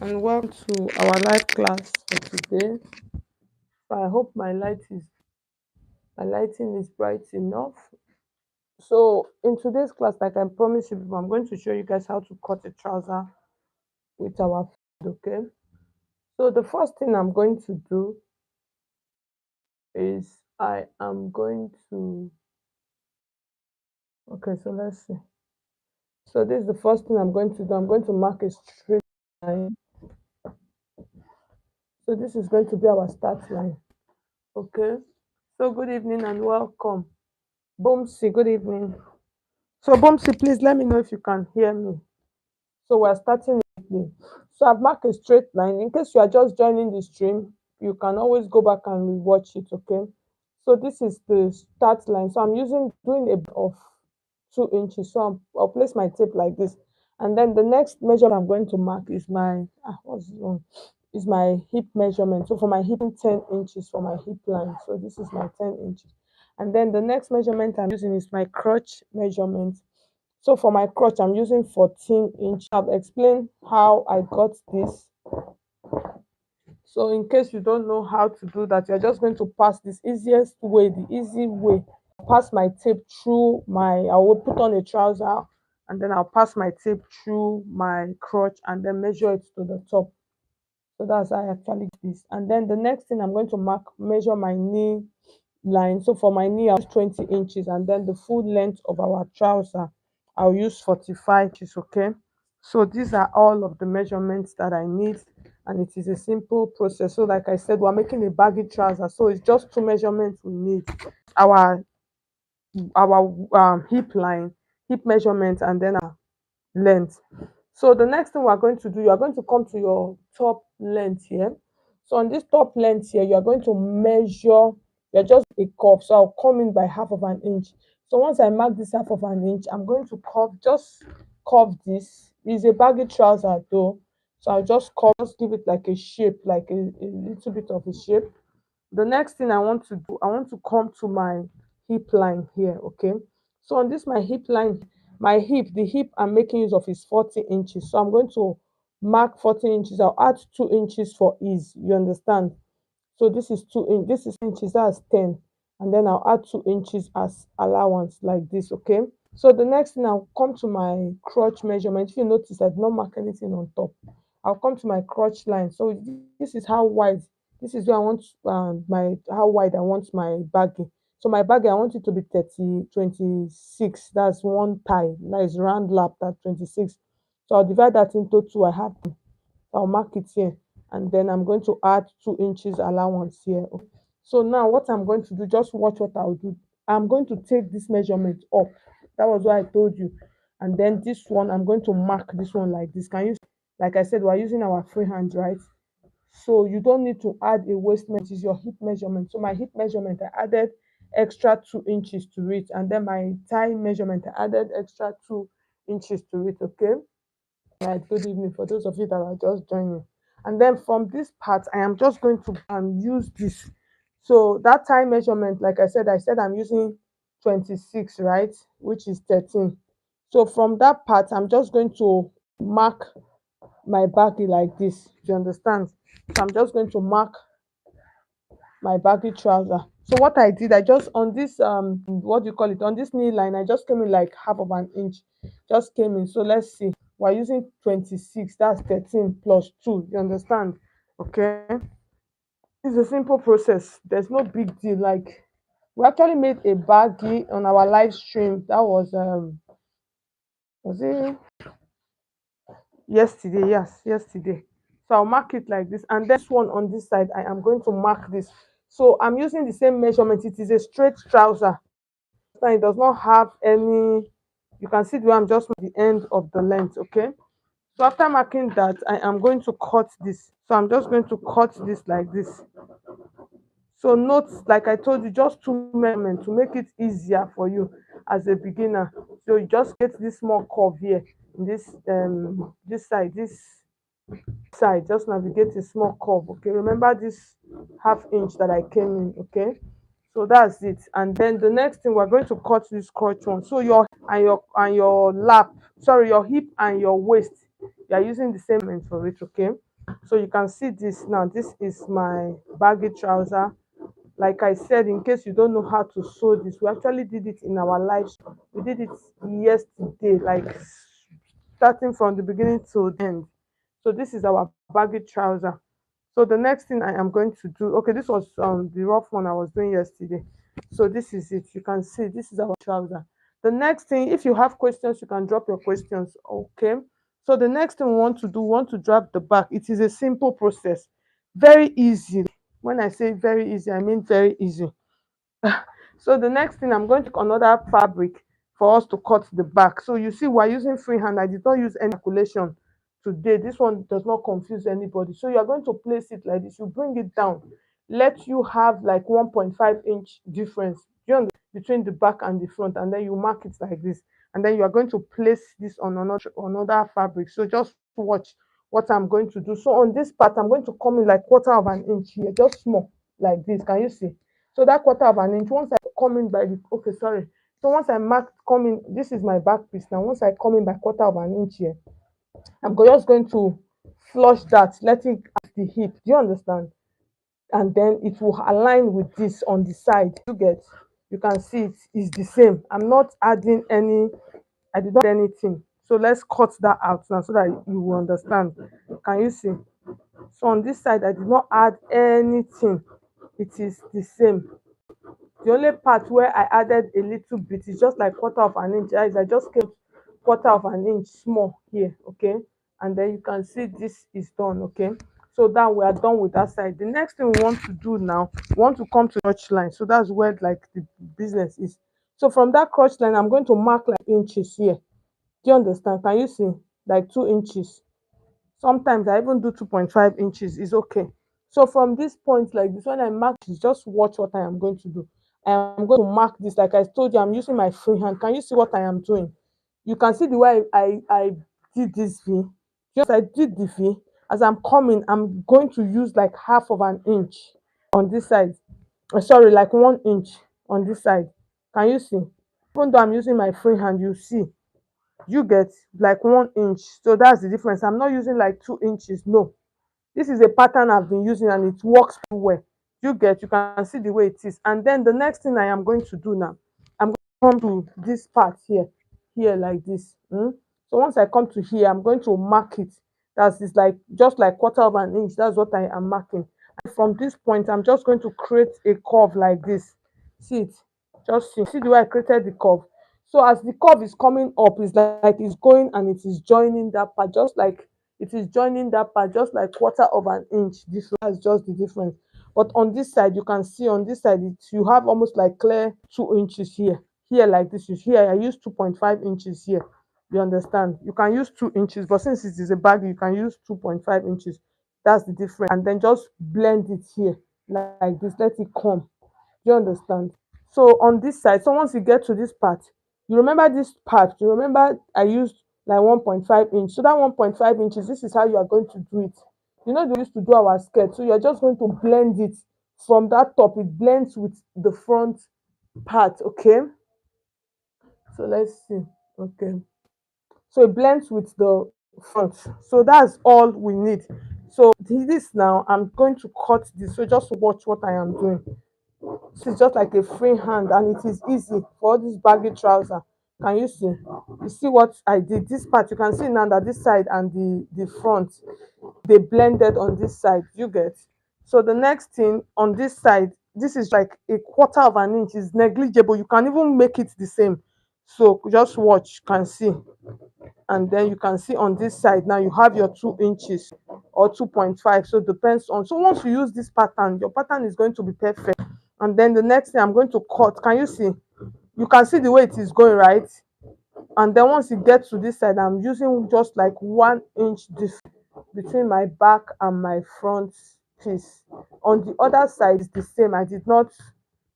and welcome to our live class for today. So I hope my lighting is bright enough. So in today's class, like I promised you before, I'm going to show you guys how to cut a trouser with our food, okay? So the first thing I'm going to do is I am going to okay, so let's see. So this is the first thing I'm going to do. I'm going to mark a straight line. So this is going to be our start line. Okay. So good evening and welcome. Boomsy, good evening. So, Bumsy, please let me know if you can hear me. So, we're starting immediately. So, I've marked a straight line. In case you are just joining the stream, you can always go back and rewatch it, okay? So, this is the start line. So, I'm doing a bit of 2 inches. So, I'll place my tape like this. And then the next measure I'm going to mark is what's this one? Is my hip measurement. So, for my hip, 10 inches for my hip line. So, this is my 10 inches. And then the next measurement I'm using is my crotch measurement. So for my crotch, I'm using 14 inch. I've explained how I got this. So in case you don't know how to do that, you're just going to pass this easiest way, the easy way. Pass my tape through I will put on a trouser and then I'll pass my tape through my crotch and then measure it to the top. So that's how I actually do this. And then the next thing I'm going to measure my knee line. So for my knee, I'll use 20 inches, and then the full length of our trouser, I'll use 45 inches. Okay. So these are all of the measurements that I need, and it is a simple process. So, like I said, we're making a baggy trouser, so it's just two measurements we need: our hip line, hip measurement, and then our length. So the next thing we're going to do, you are going to come to your top length here. So on this top length here, you are going to measure, you're just a curve. So I'll come in by half of an inch. So once I mark this half of an inch, I'm going to curve this. It's a baggy trouser though. So I'll just give it like a shape, like a little bit of a shape. The next thing I want to do, I want to come to my hip line here, okay? So on this my hip line, the hip I'm making use of is 40 inches. So I'm going to mark 40 inches. I'll add 2 inches for ease. You understand? So this is inches, that's 10. And then I'll add 2 inches as allowance like this, okay? So the next thing I'll come to my crotch measurement. If you notice, I did not mark anything on top. I'll come to my crotch line. So this is how wide, this is where I want my how wide I want my baggy. So my baggy, I want it to be 26. That's one thigh. Nice round lap, that's 26. So I'll divide that into two. I'll mark it here, and then I'm going to add 2 inches allowance here. So now what I'm going to do, just watch what I'll do. I'm going to take this measurement up. That was what I told you. And then this one, I'm going to mark this one like this. Can you, like I said, we're using our free hand, right? So you don't need to add a waist measurement, it's your hip measurement. So my hip measurement, I added extra 2 inches to it. And then my thigh measurement, I added extra 2 inches to it, okay? Right, good evening for those of you that are just joining. And then from this part, I am just going to use this. So that time measurement, like I said I'm using 26, right? Which is 13. So from that part, I'm just going to mark my baggy like this. Do you understand? So I'm just going to mark my baggy trouser. So what I did, I just on this what do you call it? On this knee line, I just came in like half of an inch. Just came in. So let's see. We're using 26. That's 13 plus 2. You understand? Okay. It's a simple process. There's no big deal. Like we actually made a baggy on our live stream. That was it yesterday? Yes, yesterday. So I'll mark it like this. And this one on this side, I am going to mark this. So I'm using the same measurement. It is a straight trouser. It does not have any, you can see the way I'm just at the end of the length, okay? So after marking that, I am going to cut this. So I'm just going to cut this like this. So note, like I told you, just two measurements to make it easier for you as a beginner. So you just get this small curve here in this side, just navigate a small curve, okay? Remember this half inch that I came in, okay? So that's it. And then the next thing, we're going to cut this crotch one. So your hip and your waist you are using the same measurement for it. Okay, so you can see this now. This is my baggy trouser. Like I said, in case you don't know how to sew this, we actually did it in our lives. We did it yesterday, like starting from the beginning to the end. So this is our baggy trouser. So the next thing I am going to do, okay, this was the rough one I was doing yesterday. So this is it. You can see this is our trouser. The next thing, if you have questions, you can drop your questions. Okay. So the next thing we want to do, we want to drop the back. It is a simple process, very easy. When I say very easy, I mean very easy. So the next thing, I'm going to another fabric for us to cut the back. So you see, we're using freehand. I did not use any calculation today. This one does not confuse anybody. So you are going to place it like this. You bring it down. Let you have like 1.5 inch difference. Do you understand? Between the back and the front, and then you mark it like this. And then you are going to place this on another fabric. So just watch what I'm going to do. So on this part, I'm going to come in like quarter of an inch here, just small like this. Can you see? So that quarter of an inch, once I come in by the, okay, sorry. So once I mark come in, this is my back piece now. Once I come in by quarter of an inch here, just going to flush that, letting at the hip. Do you understand? And then it will align with this on the side. You get, you can see it is the same. I'm not adding any, I did not add anything. So let's cut that out now so that you will understand. Can you see? So on this side, I did not add anything. It is the same. The only part where I added a little bit is just like quarter of an inch. Guys, I just came quarter of an inch small here, okay? And then you can see this is done, okay? So that we are done with that side. The next thing we want to do now, we want to come to crotch line. So that's where like the business is. So from that crotch line, I'm going to mark like inches here. Do you understand? Can you see? Like 2 inches. Sometimes I even do 2.5 inches. Is okay. So from this point like this, when I mark this, just watch what I am going to do. I am going to mark this. Like I told you, I'm using my free hand. Can you see what I am doing? You can see the way I did this V. Just I did the V. As I'm coming, I'm going to use like half of an inch on this side. Sorry, like 1 inch on this side. Can you see? Even though I'm using my free hand, you see, you get like 1 inch. So that's the difference. I'm not using like 2 inches. No, this is a pattern I've been using and it works pretty well. You get, you can see the way it is. And then the next thing I am going to do now, I'm going to come to this part here like this. So once I come to here, I'm going to mark it. That's this, like just like quarter of an inch. That's what I am marking. And from this point, I'm just going to create a curve like this. See it? Just see the way I created the curve. So as the curve is coming up, it's like it's going and it is joining that part, just like it is joining that part, just like quarter of an inch. This one is just the difference. But on this side, you can see on this side, you have almost like clear 2 inches here. Here, like this is here. I use 2.5 inches here. You understand? You can use 2 inches, but since it is a bag, you can use 2.5 inches. That's the difference. And then just blend it here like this. Let it come. Do you understand? So on this side, so once you get to this part, you remember this part, you remember I used like 1.5 inch. So that 1.5 inches, this is how you are going to do it. You know, they used to do our skirt. So you're just going to blend it from that top. It blends with the front part, okay? So let's see. Okay. So it blends with the front. So that's all we need. So this now, I'm going to cut this. So just watch what I am doing. This is just like a free hand and it is easy for all this baggy trouser. Can you see? You see what I did? This part, you can see now that this side and the front, they blended on this side. You get? So the next thing on this side, this is like a quarter of an inch. Is negligible. You can even make it the same. So just watch. You can see. And then you can see on this side now you have your 2 inches or 2.5. So it depends on. So once you use this pattern, your pattern is going to be perfect. And then the next thing I'm going to cut. Can you see? You can see the way it is going, right? And then once you get to this side, I'm using just like 1 inch difference between my back and my front piece. On the other side, it's the same. I did not,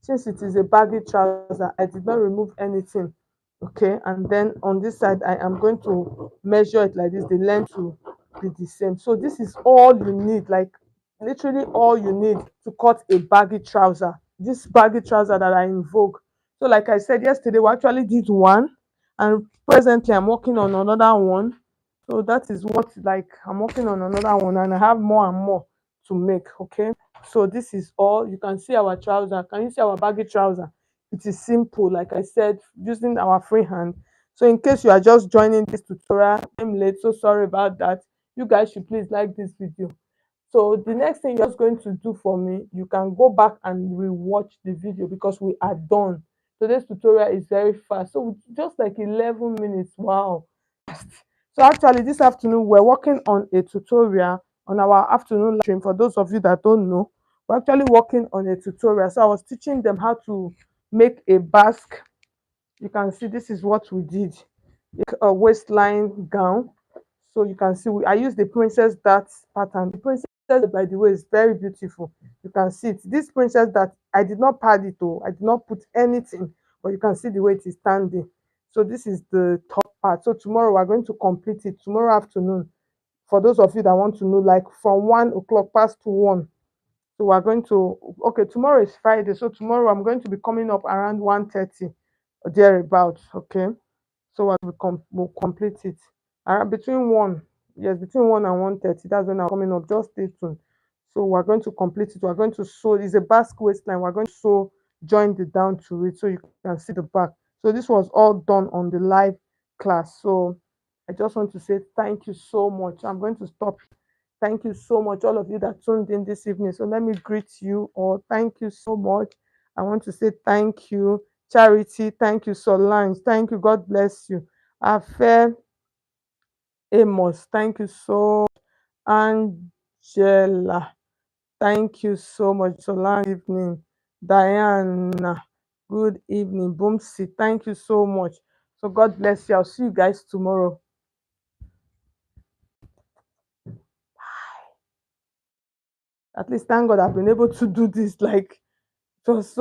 since it is a baggy trouser, I did not remove anything. Okay, and then on this side, I am going to measure it like this, the length to be the same. So this is all you need, like literally all you need to cut a baggy trouser. This baggy trouser that are in vogue. So like I said yesterday, we actually did one, and presently I'm working on another one. So that is what, like, I'm working on another one and I have more and more to make. Okay. So this is all. You can see our trouser. Can you see our baggy trouser? It is simple, like I said, using our free hand. So in case you are just joining this tutorial, I'm late, so sorry about that. You guys should please like this video. So the next thing you're just going to do for me, you can go back and rewatch the video because we are done. Today's tutorial is very fast. So just like 11 minutes. Wow. So actually this afternoon we're working on a tutorial on our afternoon live stream. For those of you that don't know, we're actually working on a tutorial. So I was teaching them how to make a basque. You can see this is what we did. A waistline gown. So you can see I use the princess dart pattern. The princess dart, by the way, is very beautiful. You can see it. This princess dart, I did not pad it, oh, I did not put anything, but you can see the way it is standing. So this is the top part. So tomorrow we're going to complete it tomorrow afternoon. For those of you that want to know, like from 1 o'clock past to 1. So we're going to, okay, tomorrow is Friday. So tomorrow I'm going to be coming up around 1:30 or thereabouts. Okay. So we'll complete it. Between 1, yes, between 1 and 1:30. That's when I'm coming up. Just stay tuned. So we're going to complete it. We're going to sew. It's a basque waistline. We're going to sew, join the down to it so you can see the back. So this was all done on the live class. So I just want to say thank you so much. I'm going to stop. Thank you so much, all of you that tuned in this evening. So let me greet you all. Thank you so much. I want to say thank you, Charity. Thank you, Solange. Thank you. God bless you. Afe Amos. Thank you so Angela. Thank you so much, Solange. Good evening. Diana. Good evening. Boomsy. Thank you so much. So God bless you. I'll see you guys tomorrow. At least thank God I've been able to do this. Like, it was so